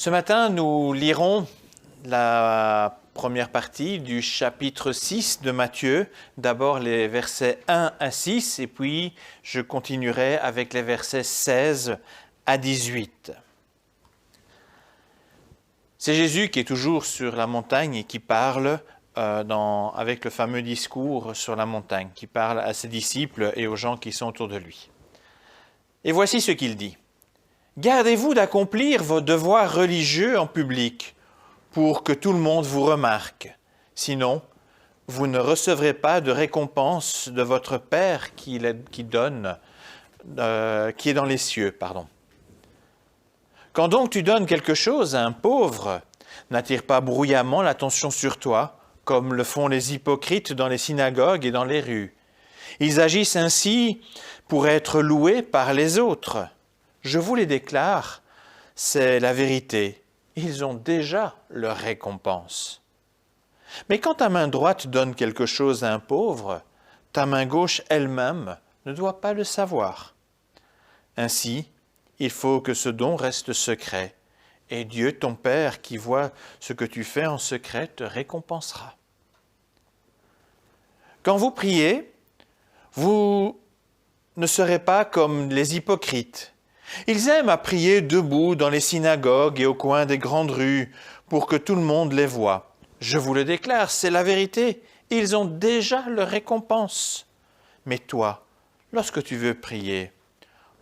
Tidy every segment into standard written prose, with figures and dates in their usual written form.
Ce matin, nous lirons la première partie du chapitre 6 de Matthieu, d'abord les versets 1 à 6, et puis je continuerai avec les versets 16 à 18. C'est Jésus qui est toujours sur la montagne et qui parle avec le fameux discours sur la montagne, qui parle à ses disciples et aux gens qui sont autour de lui. Et voici ce qu'il dit. « Gardez-vous d'accomplir vos devoirs religieux en public pour que tout le monde vous remarque. Sinon, vous ne recevrez pas de récompense de votre Père qui est dans les cieux. » Quand donc tu donnes quelque chose à un pauvre, n'attire pas bruyamment l'attention sur toi, comme le font les hypocrites dans les synagogues et dans les rues. Ils agissent ainsi pour être loués par les autres. Je vous les déclare, c'est la vérité. Ils ont déjà leur récompense. Mais quand ta main droite donne quelque chose à un pauvre, ta main gauche elle-même ne doit pas le savoir. Ainsi, il faut que ce don reste secret, et Dieu, ton Père, qui voit ce que tu fais en secret, te récompensera. Quand vous priez, vous ne serez pas comme les hypocrites. Ils aiment à prier debout dans les synagogues et au coin des grandes rues pour que tout le monde les voie. Je vous le déclare, c'est la vérité. Ils ont déjà leur récompense. Mais toi, lorsque tu veux prier,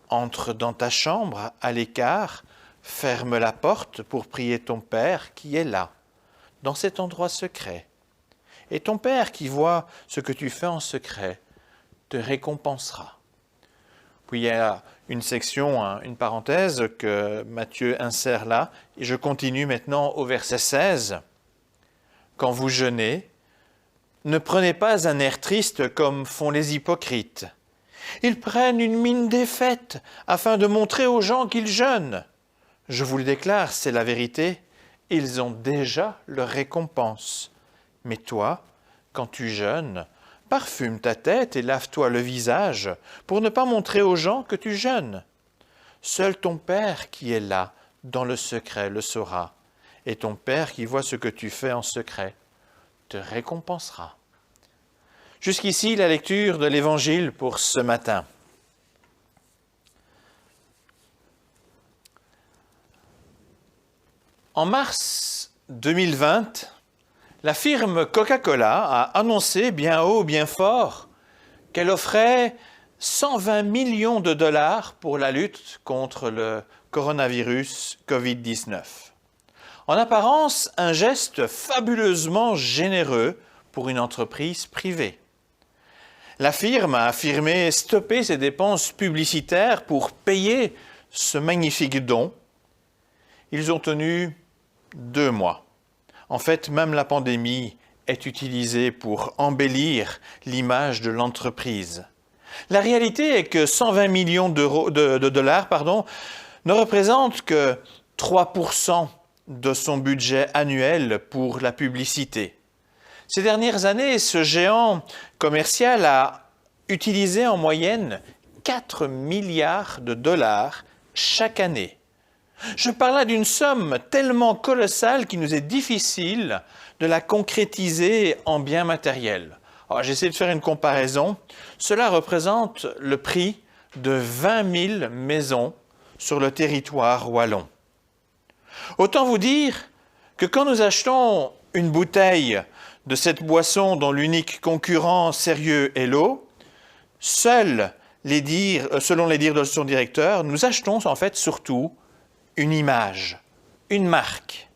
entre dans ta chambre à l'écart, ferme la porte pour prier ton Père qui est là, dans cet endroit secret. Et ton Père qui voit ce que tu fais en secret te récompensera. Puis il y a une section, une parenthèse que Matthieu insère là, et je continue maintenant au verset 16. Quand vous jeûnez, ne prenez pas un air triste comme font les hypocrites. Ils prennent une mine défaite afin de montrer aux gens qu'ils jeûnent. Je vous le déclare, c'est la vérité, ils ont déjà leur récompense. Mais toi, quand tu jeûnes, parfume ta tête et lave-toi le visage pour ne pas montrer aux gens que tu jeûnes. Seul ton Père qui est là, dans le secret, le saura. Et ton Père qui voit ce que tu fais en secret te récompensera. Jusqu'ici, la lecture de l'Évangile pour ce matin. En mars 2020, la firme Coca-Cola a annoncé bien haut, bien fort, qu'elle offrait 120 millions de dollars pour la lutte contre le coronavirus Covid-19. En apparence, un geste fabuleusement généreux pour une entreprise privée. La firme a affirmé stopper ses dépenses publicitaires pour payer ce magnifique don. Ils ont tenu 2 mois. En fait, même la pandémie est utilisée pour embellir l'image de l'entreprise. La réalité est que 120 millions de dollars ne représentent que 3% de son budget annuel pour la publicité. Ces dernières années, ce géant commercial a utilisé en moyenne 4 milliards de dollars chaque année. Je parle là d'une somme tellement colossale qu'il nous est difficile de la concrétiser en biens matériels. Alors, j'essaie de faire une comparaison. Cela représente le prix de 20 000 maisons sur le territoire wallon. Autant vous dire que quand nous achetons une bouteille de cette boisson dont l'unique concurrent sérieux est l'eau, selon les dires de son directeur, nous achetons en fait surtout une image, une marque.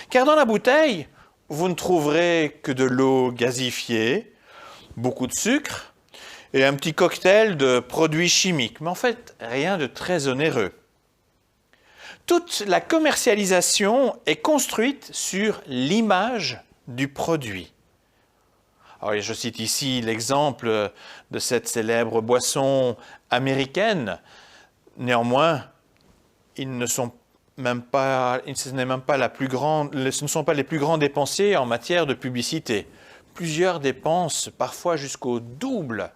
Car dans la bouteille, vous ne trouverez que de l'eau gazifiée, beaucoup de sucre et un petit cocktail de produits chimiques, mais en fait, rien de très onéreux. Toute la commercialisation est construite sur l'image du produit. Alors, je cite ici l'exemple de cette célèbre boisson américaine. Néanmoins, ce ne sont pas les plus grands dépensiers en matière de publicité. Plusieurs dépensent parfois jusqu'au double.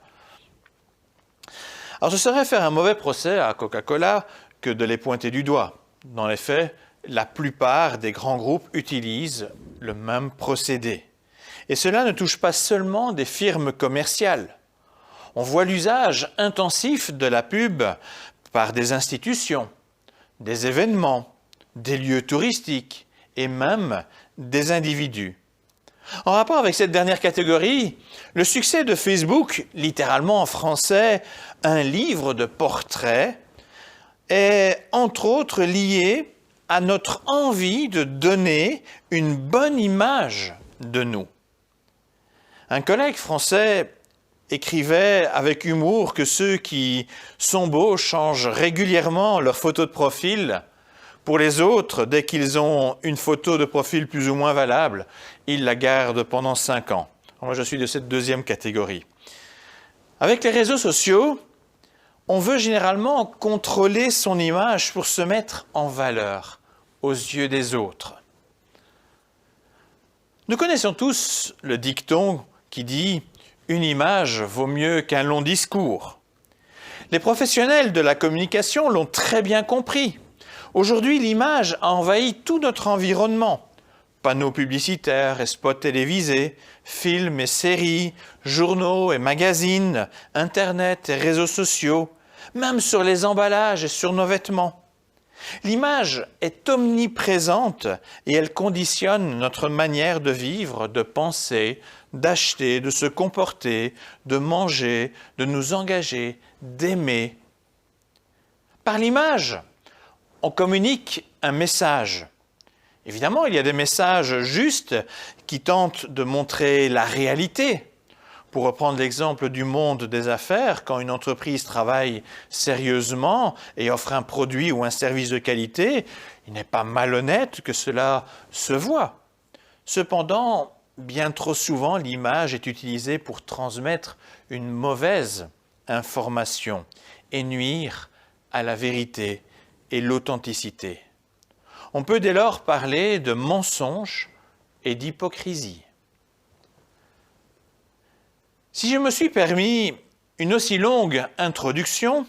Alors ce serait faire un mauvais procès à Coca-Cola que de les pointer du doigt. Dans les faits, la plupart des grands groupes utilisent le même procédé. Et cela ne touche pas seulement des firmes commerciales. On voit l'usage intensif de la pub par des institutions, des événements, des lieux touristiques et même des individus. En rapport avec cette dernière catégorie, le succès de Facebook, littéralement en français, un livre de portraits, est entre autres lié à notre envie de donner une bonne image de nous. Un collègue français écrivait avec humour que ceux qui sont beaux changent régulièrement leur photo de profil. Pour les autres, dès qu'ils ont une photo de profil plus ou moins valable, ils la gardent pendant 5 ans. Moi, je suis de cette deuxième catégorie. Avec les réseaux sociaux, on veut généralement contrôler son image pour se mettre en valeur aux yeux des autres. Nous connaissons tous le dicton qui dit « Une image vaut mieux qu'un long discours ». Les professionnels de la communication l'ont très bien compris. Aujourd'hui, l'image a envahi tout notre environnement. Panneaux publicitaires et spots télévisés, films et séries, journaux et magazines, Internet et réseaux sociaux, même sur les emballages et sur nos vêtements. L'image est omniprésente et elle conditionne notre manière de vivre, de penser, d'acheter, de se comporter, de manger, de nous engager, d'aimer. Par l'image, on communique un message. Évidemment, il y a des messages justes qui tentent de montrer la réalité. Pour reprendre l'exemple du monde des affaires, quand une entreprise travaille sérieusement et offre un produit ou un service de qualité, il n'est pas malhonnête que cela se voit. Cependant, bien trop souvent, l'image est utilisée pour transmettre une mauvaise information et nuire à la vérité et l'authenticité. On peut dès lors parler de mensonge et d'hypocrisie. Si je me suis permis une aussi longue introduction,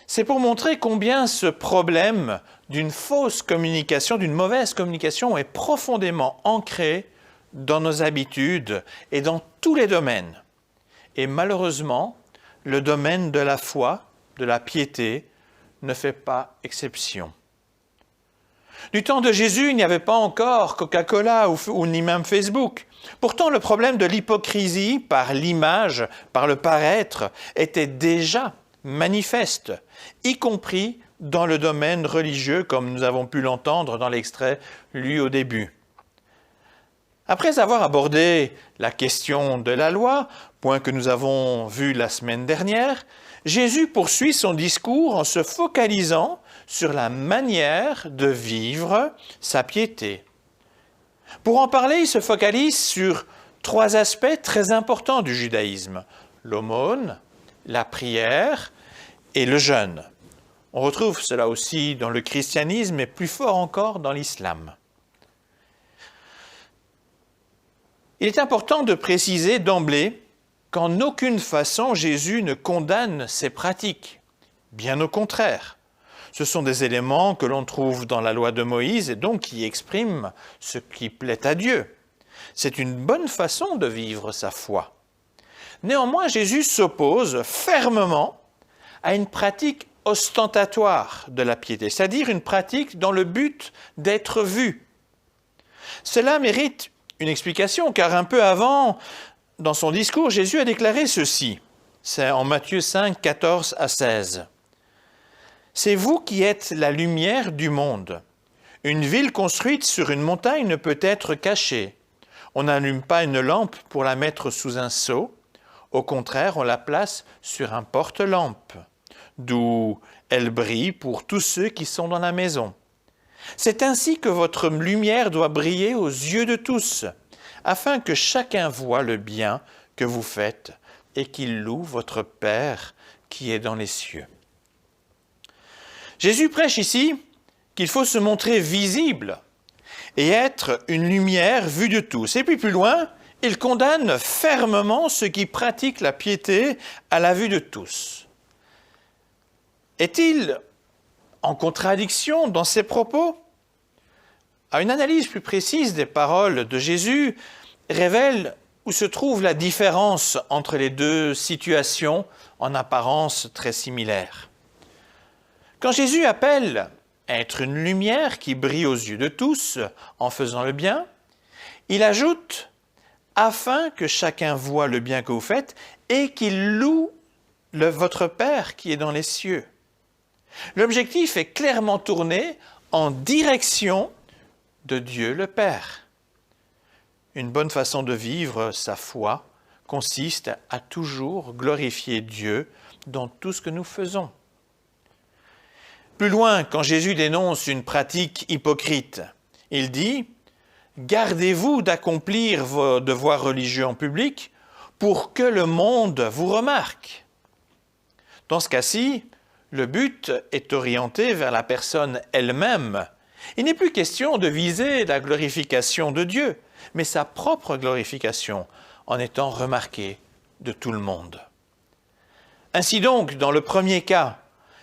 c'est pour montrer combien ce problème d'une fausse communication, d'une mauvaise communication est profondément ancré dans nos habitudes et dans tous les domaines. Et malheureusement, le domaine de la foi, de la piété, ne fait pas exception. Du temps de Jésus, il n'y avait pas encore Coca-Cola ou ni même Facebook. Pourtant, le problème de l'hypocrisie par l'image, par le paraître, était déjà manifeste, y compris dans le domaine religieux, comme nous avons pu l'entendre dans l'extrait lu au début. Après avoir abordé la question de la loi, point que nous avons vu la semaine dernière, Jésus poursuit son discours en se focalisant sur la manière de vivre sa piété. Pour en parler, il se focalise sur 3 aspects très importants du judaïsme: l'aumône, la prière et le jeûne. On retrouve cela aussi dans le christianisme et plus fort encore dans l'islam. Il est important de préciser d'emblée qu'en aucune façon Jésus ne condamne ces pratiques. Bien au contraire. Ce sont des éléments que l'on trouve dans la loi de Moïse et donc qui expriment ce qui plaît à Dieu. C'est une bonne façon de vivre sa foi. Néanmoins, Jésus s'oppose fermement à une pratique ostentatoire de la piété, c'est-à-dire une pratique dans le but d'être vu. Cela mérite une explication, car un peu avant, dans son discours, Jésus a déclaré ceci. C'est en Matthieu 5, 14 à 16. « C'est vous qui êtes la lumière du monde. Une ville construite sur une montagne ne peut être cachée. On n'allume pas une lampe pour la mettre sous un seau. Au contraire, on la place sur un porte-lampe, d'où elle brille pour tous ceux qui sont dans la maison. C'est ainsi que votre lumière doit briller aux yeux de tous, afin que chacun voie le bien que vous faites et qu'il loue votre Père qui est dans les cieux. » Jésus prêche ici qu'il faut se montrer visible et être une lumière vue de tous. Et puis plus loin, il condamne fermement ceux qui pratiquent la piété à la vue de tous. Est-il en contradiction dans ses propos? une analyse plus précise des paroles de Jésus révèle où se trouve la différence entre les deux situations en apparence très similaires. Quand Jésus appelle à être une lumière qui brille aux yeux de tous en faisant le bien, il ajoute « afin que chacun voie le bien que vous faites et qu'il loue votre Père qui est dans les cieux ». L'objectif est clairement tourné en direction de Dieu le Père. Une bonne façon de vivre sa foi consiste à toujours glorifier Dieu dans tout ce que nous faisons. Plus loin, quand Jésus dénonce une pratique hypocrite, il dit « Gardez-vous d'accomplir vos devoirs religieux en public pour que le monde vous remarque. » Dans ce cas-ci, le but est orienté vers la personne elle-même. Il n'est plus question de viser la glorification de Dieu, mais sa propre glorification en étant remarquée de tout le monde. Ainsi donc, dans le premier cas,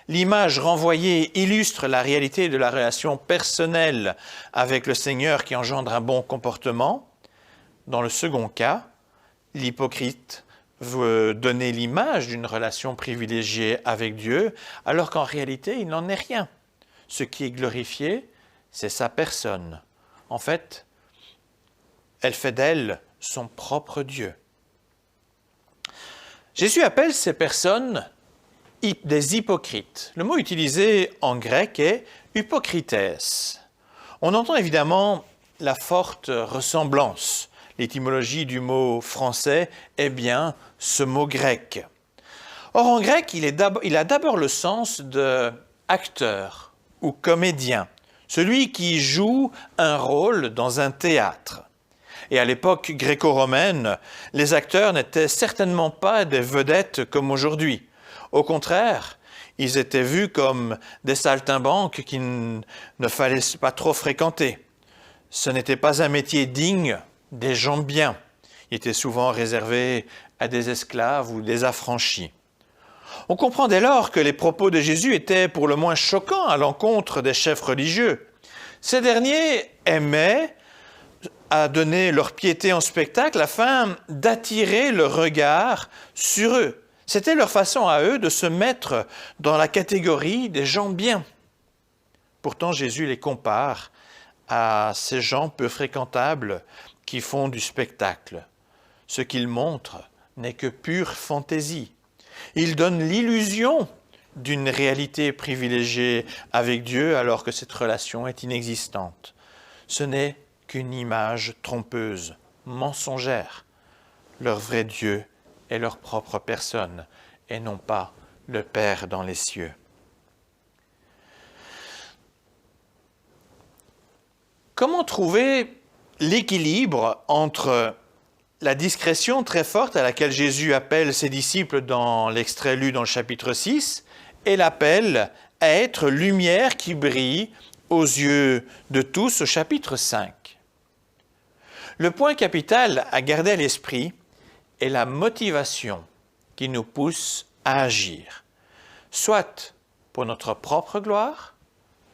l'image renvoyée illustre la réalité de la relation personnelle avec le Seigneur qui engendre un bon comportement. Dans le second cas, l'hypocrite veut donner l'image d'une relation privilégiée avec Dieu, alors qu'en réalité, il n'en est rien. Ce qui est glorifié, c'est sa personne. En fait, elle fait d'elle son propre Dieu. Jésus appelle ces personnes des hypocrites. Le mot utilisé en grec est « hypocrites ». On entend évidemment la forte ressemblance. L'étymologie du mot français est bien ce mot grec. Or, en grec, il a d'abord le sens de acteur ou comédien, celui qui joue un rôle dans un théâtre. Et à l'époque gréco-romaine, les acteurs n'étaient certainement pas des vedettes comme aujourd'hui. Au contraire, ils étaient vus comme des saltimbanques qu'il ne fallait pas trop fréquenter. Ce n'était pas un métier digne des gens bien. Il était souvent réservé à des esclaves ou des affranchis. On comprend dès lors que les propos de Jésus étaient pour le moins choquants à l'encontre des chefs religieux. Ces derniers aimaient à donner leur piété en spectacle afin d'attirer le regard sur eux. C'était leur façon à eux de se mettre dans la catégorie des gens bien. Pourtant, Jésus les compare à ces gens peu fréquentables qui font du spectacle. Ce qu'ils montrent n'est que pure fantaisie. Ils donnent l'illusion d'une réalité privilégiée avec Dieu alors que cette relation est inexistante. Ce n'est qu'une image trompeuse, mensongère. Leur vrai Dieu est leur propre personne et non pas le Père dans les cieux. Comment trouver l'équilibre entre la discrétion très forte à laquelle Jésus appelle ses disciples dans l'extrait lu dans le chapitre 6 et l'appel à être lumière qui brille aux yeux de tous au chapitre 5. Le point capital à garder à l'esprit est la motivation qui nous pousse à agir, soit pour notre propre gloire,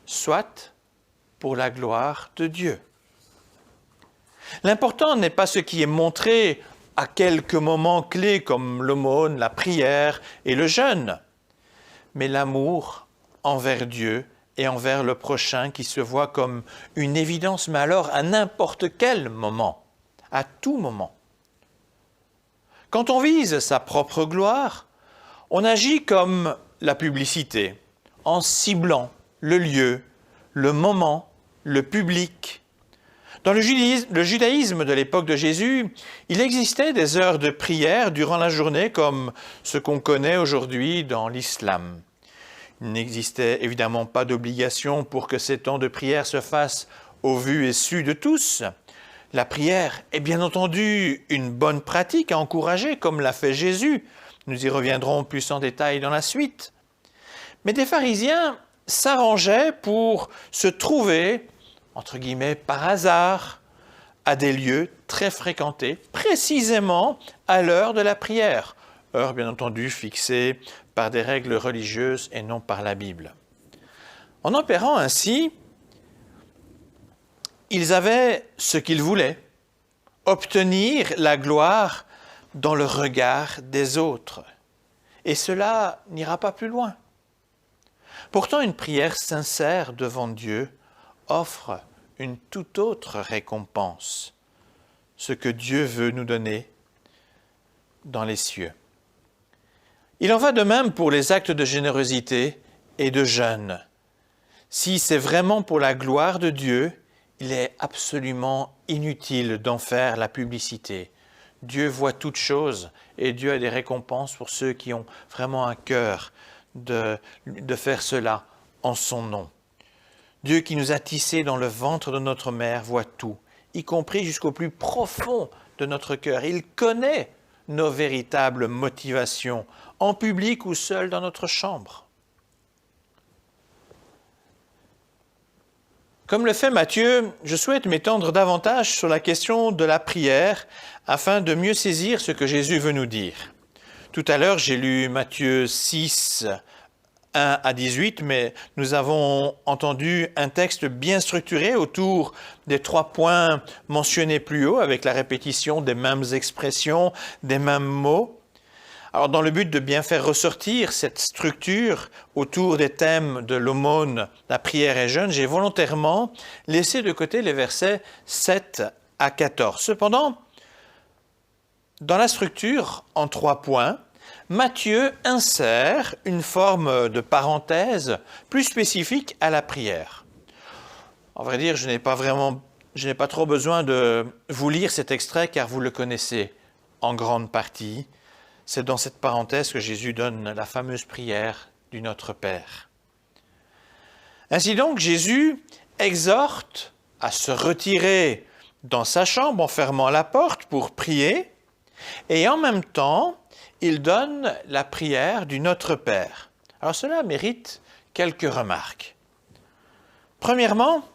soit pour la gloire de Dieu. L'important n'est pas ce qui est montré à quelques moments clés comme l'aumône, la prière et le jeûne, mais l'amour envers Dieu et envers le prochain qui se voit comme une évidence, mais alors à n'importe quel moment, à tout moment. Quand on vise sa propre gloire, on agit comme la publicité, en ciblant le lieu, le moment, le public. Dans le judaïsme de l'époque de Jésus, il existait des heures de prière durant la journée comme ce qu'on connaît aujourd'hui dans l'islam. Il n'existait évidemment pas d'obligation pour que ces temps de prière se fassent au vu et su de tous. La prière est bien entendu une bonne pratique à encourager, comme l'a fait Jésus. Nous y reviendrons plus en détail dans la suite. Mais des pharisiens s'arrangeaient pour se trouver, entre guillemets, par hasard, à des lieux très fréquentés, précisément à l'heure de la prière. Heure, bien entendu, fixée par des règles religieuses et non par la Bible. En opérant ainsi, ils avaient ce qu'ils voulaient, obtenir la gloire dans le regard des autres. Et cela n'ira pas plus loin. Pourtant, une prière sincère devant Dieu offre une toute autre récompense, ce que Dieu veut nous donner dans les cieux. Il en va de même pour les actes de générosité et de jeûne. Si c'est vraiment pour la gloire de Dieu, il est absolument inutile d'en faire la publicité. Dieu voit toutes choses et Dieu a des récompenses pour ceux qui ont vraiment un cœur de faire cela en son nom. Dieu qui nous a tissés dans le ventre de notre mère voit tout, y compris jusqu'au plus profond de notre cœur. Il connaît nos véritables motivations, en public ou seul dans notre chambre. Comme le fait Matthieu, je souhaite m'étendre davantage sur la question de la prière afin de mieux saisir ce que Jésus veut nous dire. Tout à l'heure, j'ai lu Matthieu 6, 1 à 18, mais nous avons entendu un texte bien structuré autour des 3 points mentionnés plus haut, avec la répétition des mêmes expressions, des mêmes mots. Alors, dans le but de bien faire ressortir cette structure autour des thèmes de l'aumône, la prière et jeûne, j'ai volontairement laissé de côté les versets 7 à 14. Cependant, dans la structure, en 3 points, Matthieu insère une forme de parenthèse plus spécifique à la prière. En vrai dire, je n'ai pas trop besoin de vous lire cet extrait car vous le connaissez en grande partie. C'est dans cette parenthèse que Jésus donne la fameuse prière du Notre Père. Ainsi donc, Jésus exhorte à se retirer dans sa chambre en fermant la porte pour prier, et en même temps, il donne la prière du Notre Père. Alors cela mérite quelques remarques. Premièrement,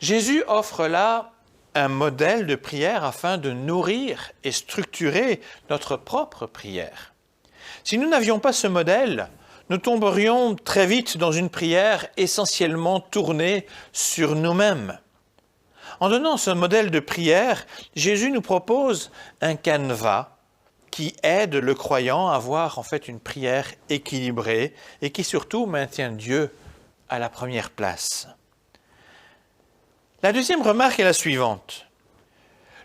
Jésus offre là un modèle de prière afin de nourrir et structurer notre propre prière. Si nous n'avions pas ce modèle, nous tomberions très vite dans une prière essentiellement tournée sur nous-mêmes. En donnant ce modèle de prière, Jésus nous propose un canevas qui aide le croyant à avoir en fait une prière équilibrée et qui surtout maintient Dieu à la première place. La deuxième remarque est la suivante.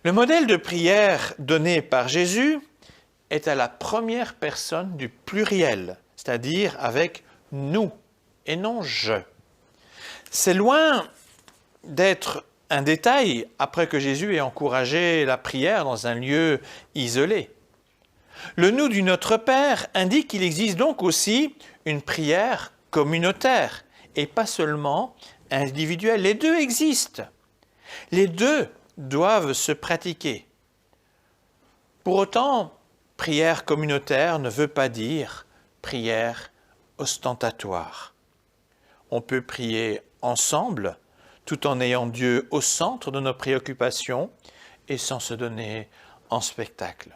Le modèle de prière donné par Jésus est à la première personne du pluriel, c'est-à-dire avec nous et non je. C'est loin d'être un détail après que Jésus ait encouragé la prière dans un lieu isolé. Le nous du Notre Père indique qu'il existe donc aussi une prière communautaire et pas seulement individuelle. Les deux existent. Les deux doivent se pratiquer. Pour autant, prière communautaire ne veut pas dire prière ostentatoire. On peut prier ensemble tout en ayant Dieu au centre de nos préoccupations et sans se donner en spectacle.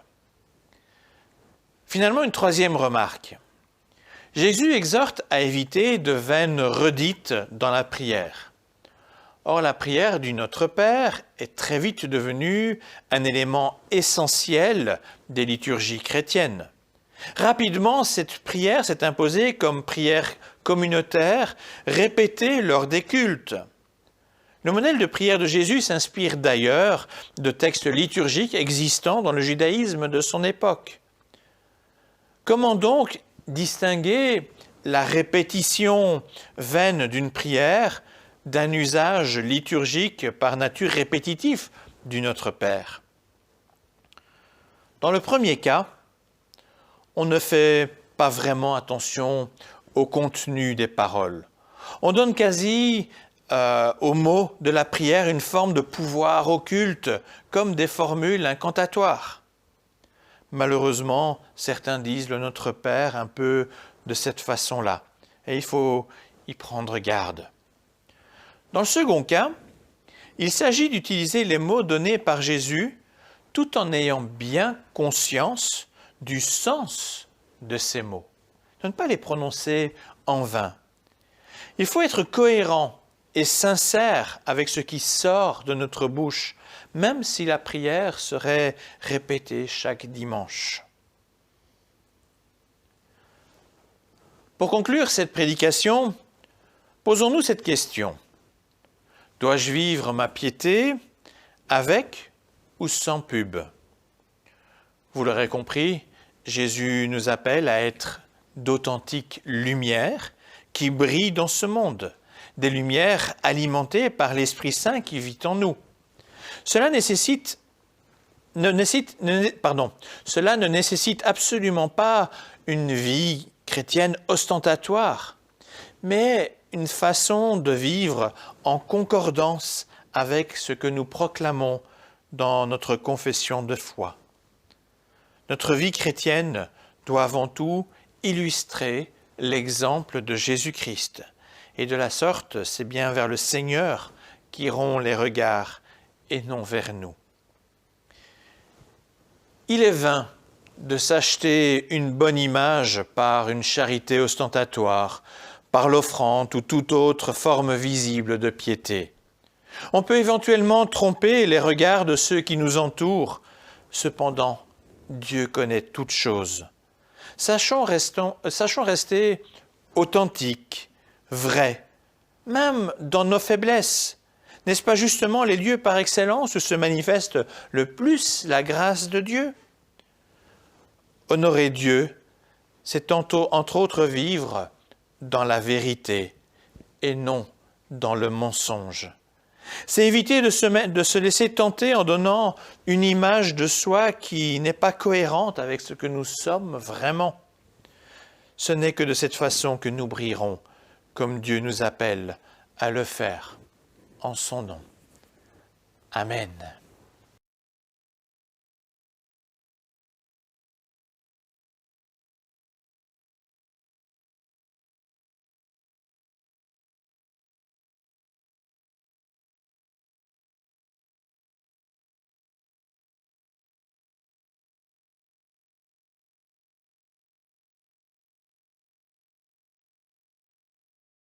Finalement, une troisième remarque. Jésus exhorte à éviter de vaines redites dans la prière. Or, la prière du Notre Père est très vite devenue un élément essentiel des liturgies chrétiennes. Rapidement, cette prière s'est imposée comme prière communautaire, répétée lors des cultes. Le modèle de prière de Jésus s'inspire d'ailleurs de textes liturgiques existants dans le judaïsme de son époque. Comment donc distinguer la répétition vaine d'une prière d'un usage liturgique par nature répétitif du Notre Père? Dans le premier cas, on ne fait pas vraiment attention au contenu des paroles. On donne quasi aux mots de la prière une forme de pouvoir occulte, comme des formules incantatoires. Malheureusement, certains disent le Notre Père un peu de cette façon-là, et il faut y prendre garde. Dans le second cas, il s'agit d'utiliser les mots donnés par Jésus tout en ayant bien conscience du sens de ces mots, de ne pas les prononcer en vain. Il faut être cohérent et sincère avec ce qui sort de notre bouche, même si la prière serait répétée chaque dimanche. Pour conclure cette prédication, posons-nous cette question. Dois-je vivre ma piété avec ou sans pub? Vous l'aurez compris, Jésus nous appelle à être d'authentiques lumières qui brillent dans ce monde, des lumières alimentées par l'Esprit Saint qui vit en nous. Cela ne nécessite absolument pas une vie chrétienne ostentatoire, mais une façon de vivre en concordance avec ce que nous proclamons dans notre confession de foi. Notre vie chrétienne doit avant tout illustrer l'exemple de Jésus-Christ. Et de la sorte, c'est bien vers le Seigneur qu'iront les regards et non vers nous. Il est vain de s'acheter une bonne image par une charité ostentatoire, par l'offrande ou toute autre forme visible de piété. On peut éventuellement tromper les regards de ceux qui nous entourent. Cependant, Dieu connaît toutes choses. Sachons rester authentiques, vrais, même dans nos faiblesses. N'est-ce pas justement les lieux par excellence où se manifeste le plus la grâce de Dieu? Honorer Dieu, c'est entre autres vivre dans la vérité et non dans le mensonge. C'est éviter de se laisser tenter en donnant une image de soi qui n'est pas cohérente avec ce que nous sommes vraiment. Ce n'est que de cette façon que nous brillerons, comme Dieu nous appelle à le faire en son nom. Amen.